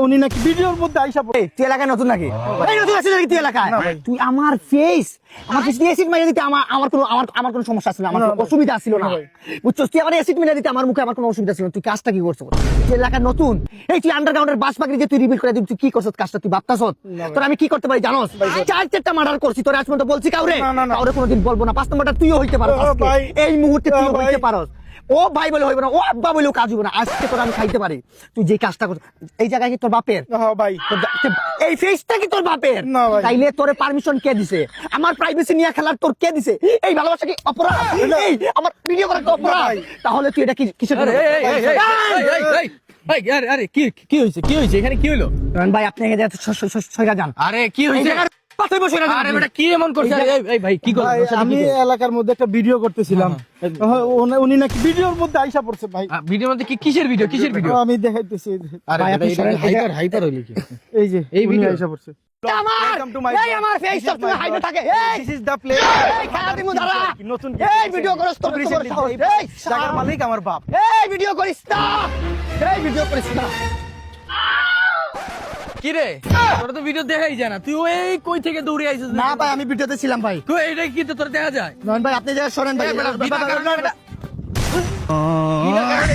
উনি নাকি ভিডিওর মধ্যে আইসা পড়ে। তুই এলাকায় নতুন নাকি? এই নতুন আছিস নাকি তুই এলাকায়? তুই আমার ফেস দিয়ে অ্যাসিড মেরে দিতে আমার কোনো সমস্যা ছিল না, আমার কোনো অসুবিধা ছিল না, বুঝছস? তুই আমার অ্যাসিড মেরে দিতে আমার মুখে আমার কোনো অসুবিধা ছিল না। তুই কাজটা কি করছিস? তুই এলাকায় নতুন, এই তুই আন্ডারগ্রাউন্ডের বাস পাগড়ি যে তুই রিভিল করে দিবি, তুই কি করছিস কাজটা? তুই ভাবতাছস তোর আমি কি করতে পারি জানোস? চারটা মার্ডার করছি, তোর আজ পর্যন্ত বলছি কাউরে? কাউরে কোনোদিন বলবো না। 5 নম্বরটা তুইও হইতে পারস, এই মুহূর্তে তুইও হইতে পারস। ও ভাই বলে হইবে না, ও আব্বা বলেও কাজ হইবে না। আজকে তোর আমি খাইতে পারি। তুই যে কাজটা করছিস, এই জায়গায় কি তোর বাপের? ভাই এই ফেসটা কি তোর বাপের? না ভাই। তাইলে তোরে পারমিশন কে দিছে? আমার প্রাইভেসি নিয়ে খেলার তোর কে দিছে? এই ভালোবাসা কি অপরাধ? এই আমার ভিডিও করা কি অপরাধ? তাহলে তুই এটা কি কিসের জন্য? আরে কি হয়েছে এখানে কি হলো? ভাই আপনি এখানে সইরা যান। আরে কি হয়েছে? পাথর বসে না আরে বেটা কি এমন করছিস? এই ভাই কি ভাই, করছিস? আমি এলাকার মধ্যে একটা ভিডিও করতেছিলাম, উনি নাকি ভিডিওর মধ্যে আইসা পড়ছে ভাই। ভিডিওর মধ্যে কিসের ভিডিও? আমি দেখাইতেছি, আরে ভাই, আপনি সরেন, হাইপার হইলো কি? এই যে এই উনি ভিডিও? আইসা পড়ছে। আমার এই আমার ফেস সব তুমি হাইডে থাকে। এই This is the place. এই খেলা দিমু দাঁড়া। নতুন এই ভিডিও করছ তো এই জায়গার মালিক আমার বাপ। এই ভিডিও করিস না, এই ভিডিও করিস না। কি রে তোর তো ভিডিও দেখাই যায় না, তুই ওই কই থেকে দৌড়ে আইছিস? না ভাই আমি ভিডিওতে ছিলাম ভাই। তুই এটা কি তো তোর দেখা যায়? নয়ন ভাই আপনি যা সরেন ভাই। এই বেটা, বিনা কারণে বেটা- বিনা কারণে